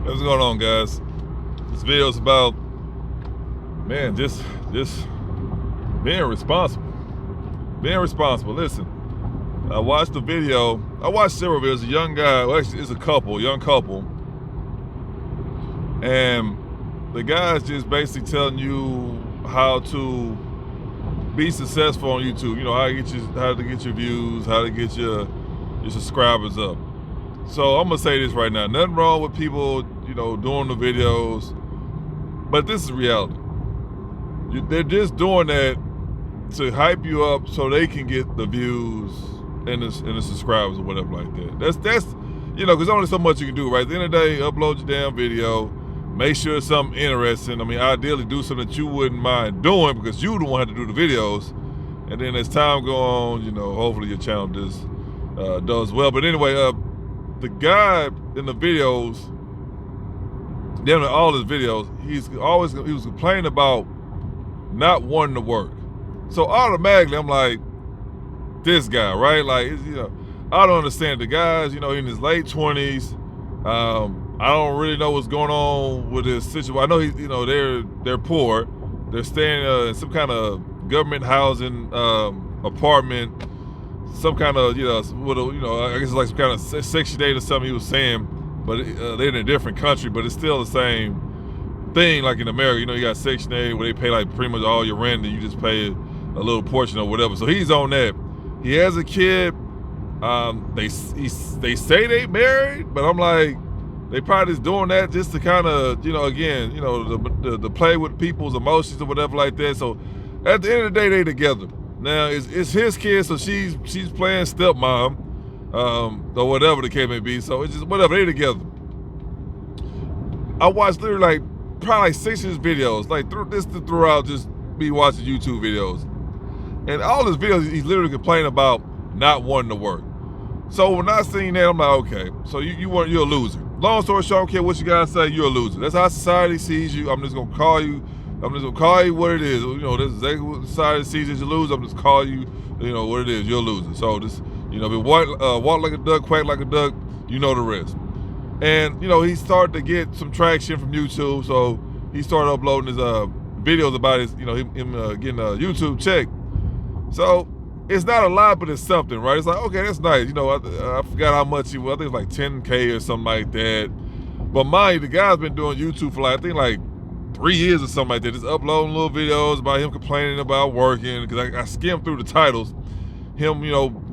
What's going on, guys? This video is about, man, just being responsible. Being responsible. Listen, I watched the video. I watched several videos. A young guy, well, actually, it's a young couple, and the guy's just basically telling you how to be successful on YouTube. You know, how to get your views, how to get your subscribers up. So I'm gonna say this right now: nothing wrong with people, doing the videos, but this is reality. They're just doing that to hype you up so they can get the views and the subscribers or whatever like that. That's because only so much you can do, right? At the end of the day, upload your damn video, make sure it's something interesting. I mean, ideally do something that you wouldn't mind doing because you don't want to do the videos. And then as time go on, hopefully your channel does well. But anyway, the guy in the videos, all his videos, he was complaining about not wanting to work. So automatically I'm like, this guy, right? Like, I don't understand. The guy's, in his late 20s. I don't really know what's going on with his situation. I know they're poor. They're staying in some kind of government housing apartment. Some kind of, I guess it's like some kind of Section 8 or something he was saying, but they're in a different country, but it's still the same thing like in America. You got Section 8 where they pay like pretty much all your rent and you just pay a little portion or whatever. So he's on that. He has a kid. They say they married, but I'm like, they probably just doing that just to kind of, to play with people's emotions or whatever like that. So at the end of the day, they together. Now, it's his kid, so she's playing stepmom, or whatever the case may be. So it's just whatever, they together. I watched literally probably 6 of his videos, throughout just me watching YouTube videos. And all his videos, he's literally complaining about not wanting to work. So when I seen that, I'm like, okay, so you're a loser. Long story short, I don't care what you guys say, you're a loser. That's how society sees you. I'm just gonna call you what it is. That's exactly what society sees as you lose. I'm just call you, what it is. You're a loser. So just, walk like a duck, quack like a duck. You know the rest. And he started to get some traction from YouTube. So he started uploading his videos about his, him getting a YouTube check. So it's not a lot, but it's something, right? It's like, okay, that's nice. I forgot how much he was. I think it's like 10K or something like that. But mind you, the guy's been doing YouTube for I think 3 years or something like that. Just uploading little videos about him complaining about working. Because I skimmed through the titles. Him,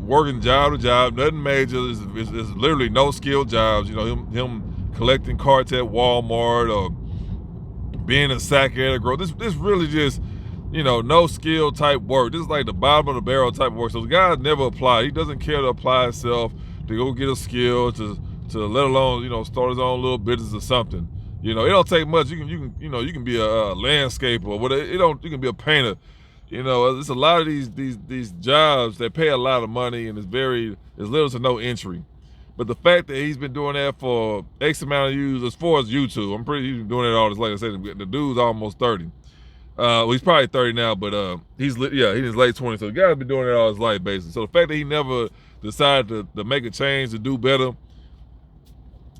working job to job, nothing major. It's literally no skill jobs. Him collecting carts at Walmart or being a sacker at a grocery. This really just, no skill type work. This is like the bottom of the barrel type of work. So the guy never applied. He doesn't care to apply himself to go get a skill to let alone, start his own little business or something. It don't take much. You can be a landscaper or whatever. You can be a painter. There's a lot of these jobs that pay a lot of money and there's little to no entry. But the fact that he's been doing that for X amount of years, as far as YouTube, he's been doing it all this. Like I said, the dude's almost 30. Well, he's probably 30 now, but he's in his late 20s. So the guy's been doing it all his life, basically. So the fact that he never decided to make a change to do better,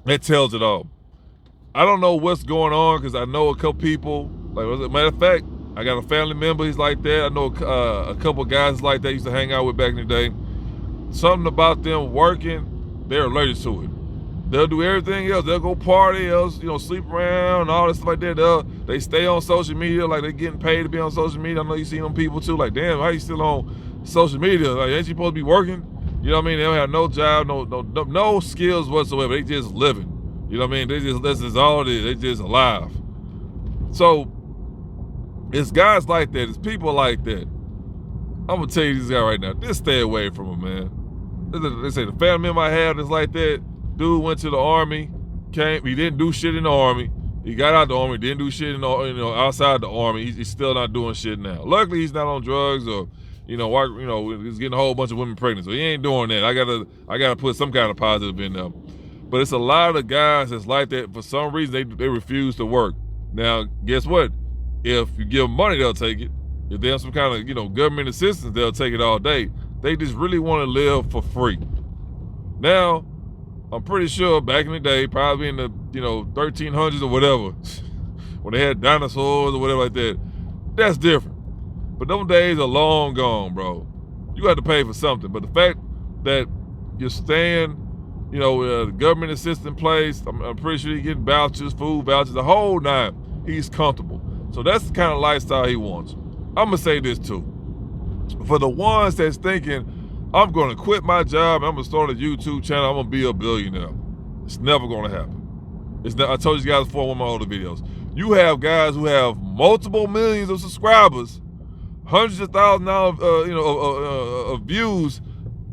that tells it all. I don't know what's going on because I know a couple people. Matter of fact, I got a family member. He's like that. I know a couple guys like that I used to hang out with back in the day. Something about them working, they're allergic to it. They'll do everything else. They'll go party, else, sleep around, all this stuff like that. They stay on social media like they're getting paid to be on social media. I know you see them people too. Like, damn, how you still on social media? Like, ain't you supposed to be working? You know what I mean? They don't have no job, no skills whatsoever. They just living. You know what I mean? This is all it is. They just alive. So it's guys like that. It's people like that. I'm gonna tell you this guy right now. Just stay away from him, man. They say the family member I have is like that. Dude went to the army, he didn't do shit in the army. He got out the army, didn't do shit outside the army. He's still not doing shit now. Luckily, he's not on drugs or, he's getting a whole bunch of women pregnant. So he ain't doing that. I gotta put some kind of positive in there. But it's a lot of guys that's like that. For some reason, they refuse to work. Now, guess what? If you give them money, they'll take it. If they have some kind of, government assistance, they'll take it all day. They just really want to live for free. Now, I'm pretty sure back in the day, probably in the 1300s or whatever, when they had dinosaurs or whatever like that, that's different. But those days are long gone, bro. You got to pay for something. But the fact that you're staying, the government assistance in place, I'm pretty sure he's getting vouchers, food vouchers, the whole nine. He's comfortable. So that's the kind of lifestyle he wants. I'm going to say this too. For the ones that's thinking, I'm going to quit my job, I'm going to start a YouTube channel, I'm going to be a billionaire. It's never going to happen. I told you guys before in one of my older videos. You have guys who have multiple millions of subscribers, hundreds of thousands of views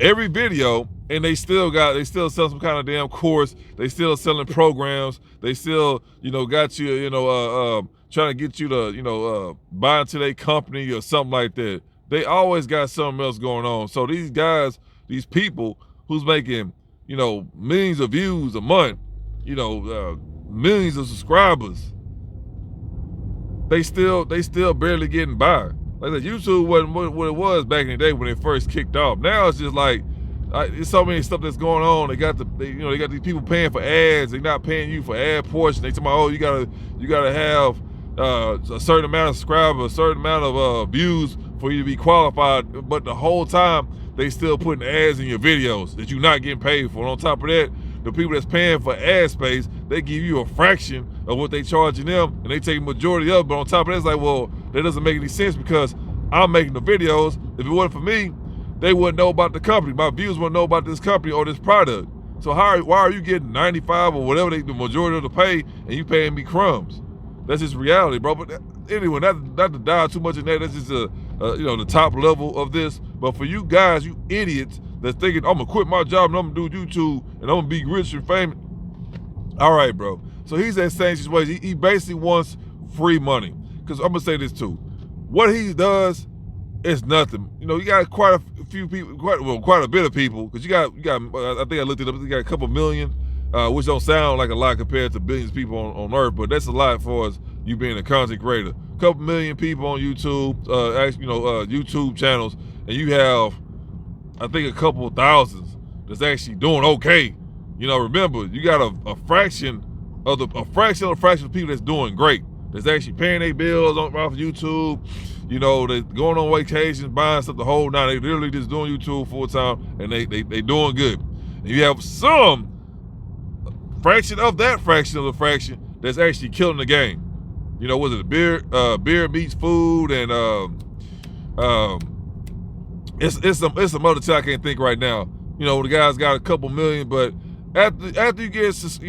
every video, and they still sell some kind of damn course. They still selling programs. They still, got you, trying to get you to, buy into their company or something like that. They always got something else going on. So these guys, these people who's making, millions of views a month, millions of subscribers, they still barely getting by. Like I said, YouTube wasn't what it was back in the day when it first kicked off. Now it's just like, there's so many stuff that's going on. They got these people paying for ads. They're not paying you for ad portion. They talking about, oh, you gotta have a certain amount of subscribers, a certain amount of views for you to be qualified. But the whole time they still putting ads in your videos that you're not getting paid for. And on top of that, the people that's paying for ad space, they give you a fraction of what they charging them, and they take a majority of it. But on top of that, it's like, well, that doesn't make any sense because I'm making the videos. If it wasn't for me, they wouldn't know about the company. My viewers wouldn't know about this company or this product. So why are you getting 95 or whatever the majority of the pay, and you paying me crumbs? That's just reality, bro. But anyway, not to dive too much in that. That's just the top level of this. But for you guys, you idiots that's thinking, I'm gonna quit my job and I'm gonna do YouTube and I'm gonna be rich and famous. All right, bro. So he's that same situation. He basically wants free money. Because I'm gonna say this too. What he does is nothing. You got quite a few people, quite a bit of people. Because you got. I think I looked it up. You got a couple million, which don't sound like a lot compared to billions of people on Earth, but that's a lot for us. You being a content creator. A couple million people on YouTube, YouTube channels, and you have, I think, a couple thousands that's actually doing okay. Remember, you got a fraction of the people that's doing great, that's actually paying their bills off YouTube. They're going on vacations, buying stuff the whole night. They literally just doing YouTube full time, and they doing good. And you have some fraction of the fraction that's actually killing the game. Was it beer beats food, and it's some other chat I can't think right now. The guy's got a couple million, but after you get, I think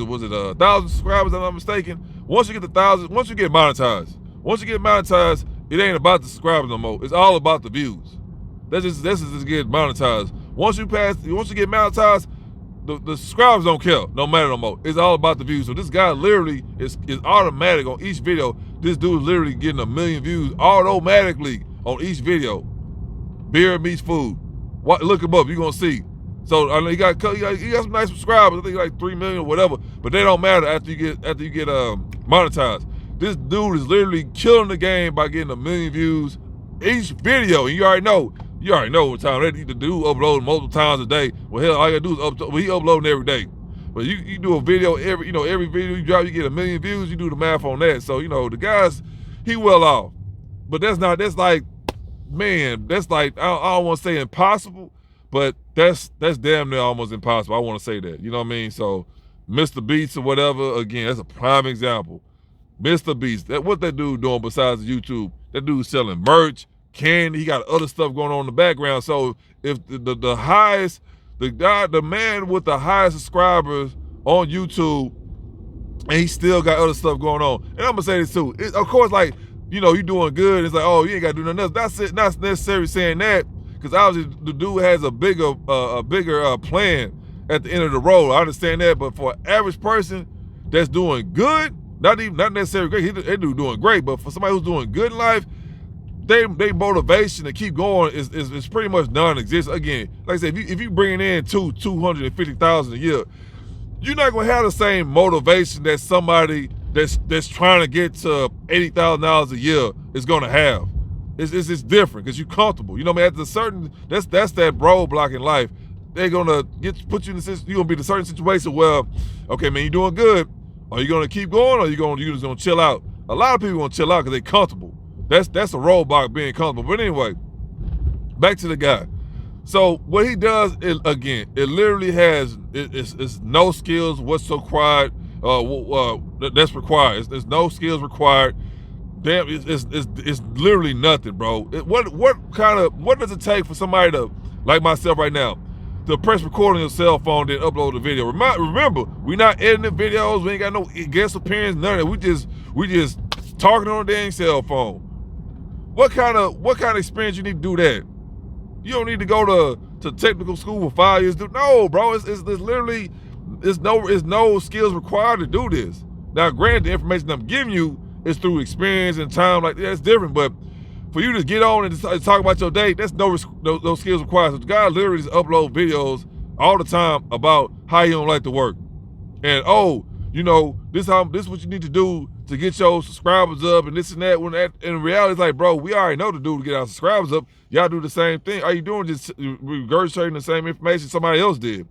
was it 1,000 subscribers, if I'm not mistaken. Once you get 1,000, once you get monetized, it ain't about the subscribers no more. It's all about the views. This is just getting monetized. Once you get monetized, the subscribers don't care, no matter no more. It's all about the views. So this guy literally is automatic on each video. This dude is literally getting 1 million views automatically on each video. Beer meets food. Look him up, you're gonna see. So I know he got some nice subscribers. I think like 3 million or whatever, but they don't matter after you get monetized. This dude is literally killing the game by getting 1 million views each video. And you already know what time the dude upload multiple times a day. Well, hell, all you gotta do is he uploading every day. But you do a video every video you drop, you get 1 million views. You do the math on that. So the guys, he well off. But that's like I don't want to say impossible, but that's damn near almost impossible. I want to say that. You know what I mean? So Mr. Beats or whatever, again, that's a prime example. Mr. Beats, what that dude doing besides YouTube? That dude selling merch, candy. He got other stuff going on in the background. So if the man with the highest subscribers on YouTube, and he still got other stuff going on. And I'm gonna say this too. Of course, like, you doing good. It's like, oh, you ain't gotta do nothing else. That's it. Not necessarily saying that, because obviously the dude has a bigger plan at the end of the road. I understand that, but for an average person that's doing good, not necessarily great. They do doing great, but for somebody who's doing good in life, they motivation to keep going is pretty much non-existent. Again, like I said, if you bringing in $250,000 a year, you're not gonna have the same motivation that somebody that's trying to get to $80,000 a year is gonna have. It's different because you're comfortable. At the certain that's that roadblock in life. they're gonna put you in you're gonna be in a certain situation where, okay, man, you're doing good. Are you gonna keep going, or you just gonna chill out? A lot of people gonna chill out because they comfortable. That's a roadblock, being comfortable. But anyway, back to the guy. So what he does, it literally has it's no skills whatsoever that's required. There's no skills required. Damn, it's literally nothing, bro. What does it take for somebody to, like myself right now, to press record on your cell phone, then upload the video? Remember, we not editing videos. We ain't got no guest appearance, none of that. We just talking on the dang cell phone. What kind of experience you need to do that? You don't need to go to technical school for 5 years. No, bro. It's literally no skills required to do this. Now, granted, the information I'm giving you is through experience and time. Like, yeah, it's different. But for you to get on and talk about your day, that's no skills required. So the guy literally just upload videos all the time about how he don't like to work. And this is what you need to do to get your subscribers up and this and that. When in reality, it's like, bro, we already know to do to get our subscribers up. Y'all do the same thing. All you doing just regurgitating the same information somebody else did. And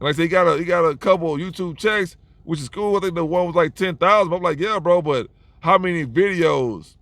like I said, he got a couple of YouTube checks, which is cool. I think the one was like 10,000. I'm like, yeah, bro, but how many videos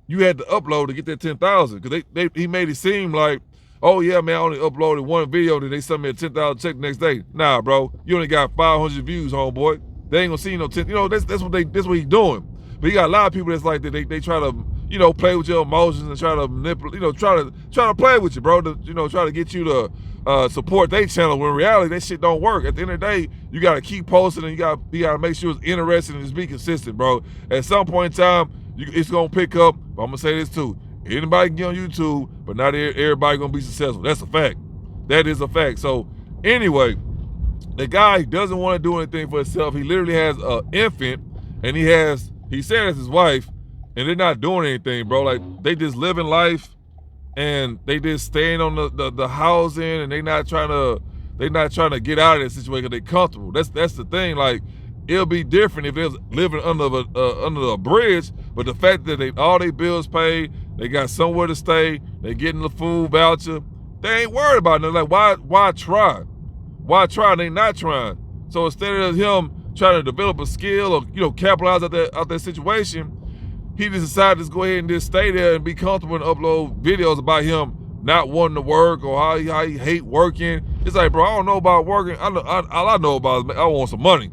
you had to upload to get that 10,000? Because he made it seem like, oh yeah, man, I only uploaded one video, then they sent me a 10,000 check the next day. Nah, bro, you only got 500 views, homeboy. They ain't gonna see no 10. That's what he's doing. But you got a lot of people that's like that. They try to play with your emotions and try to manipulate. Try to play with you, bro. Try to get you to support their channel. When in reality, that shit don't work. At the end of the day, you gotta keep posting and you gotta make sure it's interesting and just be consistent, bro. At some point in time, it's gonna pick up. But I'm gonna say this too: anybody can get on YouTube, but not everybody gonna be successful. That's a fact. That is a fact. So anyway, the guy doesn't want to do anything for himself. He literally has an infant, and he said it's his wife, and they're not doing anything, bro. Like, they just living life, and they just staying on the housing, and they not trying to get out of that situation because they comfortable. That's the thing. Like, it'll be different if they're living under a bridge, but the fact that all their bills paid, they got somewhere to stay, they getting the food voucher, they ain't worried about it. Like, why try? Why try? They not trying. So instead of him trying to develop a skill or capitalize out that situation, he just decided to go ahead and just stay there and be comfortable and upload videos about him not wanting to work or how he hate working. It's like, bro, I don't know about working. All I know about is I want some money.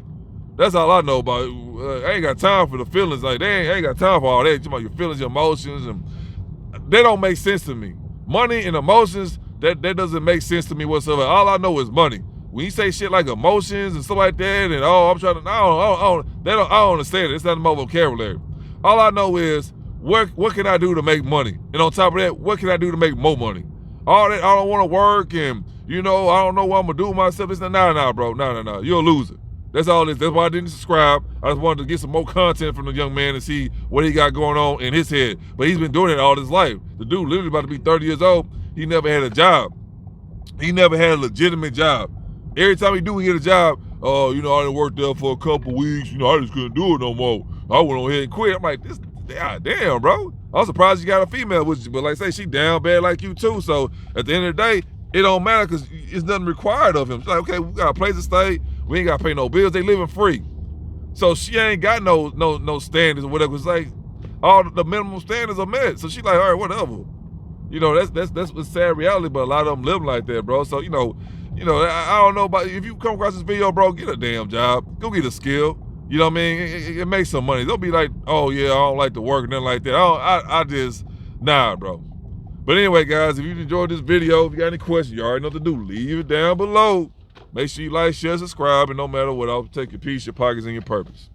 That's all I know about. I ain't got time for the feelings. Like, they ain't got time for all that. You talking about your feelings, your emotions, and they don't make sense to me. Money and emotions, that doesn't make sense to me whatsoever. All I know is money. When you say shit like emotions and stuff like that, and I'm trying to, I don't understand it. It's not in my vocabulary. All I know is what can I do to make money, and on top of that, what can I do to make more money? All that, I don't want to work, and I don't know what I'm gonna do with myself. It's nah, bro, nah. You're a loser. That's all it is. That's why I didn't subscribe. I just wanted to get some more content from the young man and see what he got going on in his head. But he's been doing it all his life. The dude literally about to be 30 years old. He never had a job. He never had a legitimate job. Every time he get a job, I didn't work there for a couple weeks. I just couldn't do it no more. I went on ahead and quit. I'm like, damn, bro. I'm surprised you got a female with you. But like I say, she down bad like you too. So at the end of the day, it don't matter because it's nothing required of him. It's like, okay, we got a place to stay. We ain't got to pay no bills. They living free. So she ain't got no standards or whatever. It's like all the minimum standards are met. So she like, all right, whatever. That's a sad reality, but a lot of them live like that, bro. So, I don't know about, if you come across this video, bro, get a damn job. Go get a skill. You know what I mean? It makes some money. Don't be like, oh yeah, I don't like to work and nothing like that. I just, nah, bro. But anyway, guys, if you enjoyed this video, if you got any questions, you already know what to do. Leave it down below. Make sure you like, share, subscribe, and no matter what, I'll take your peace, your pockets, and your purpose.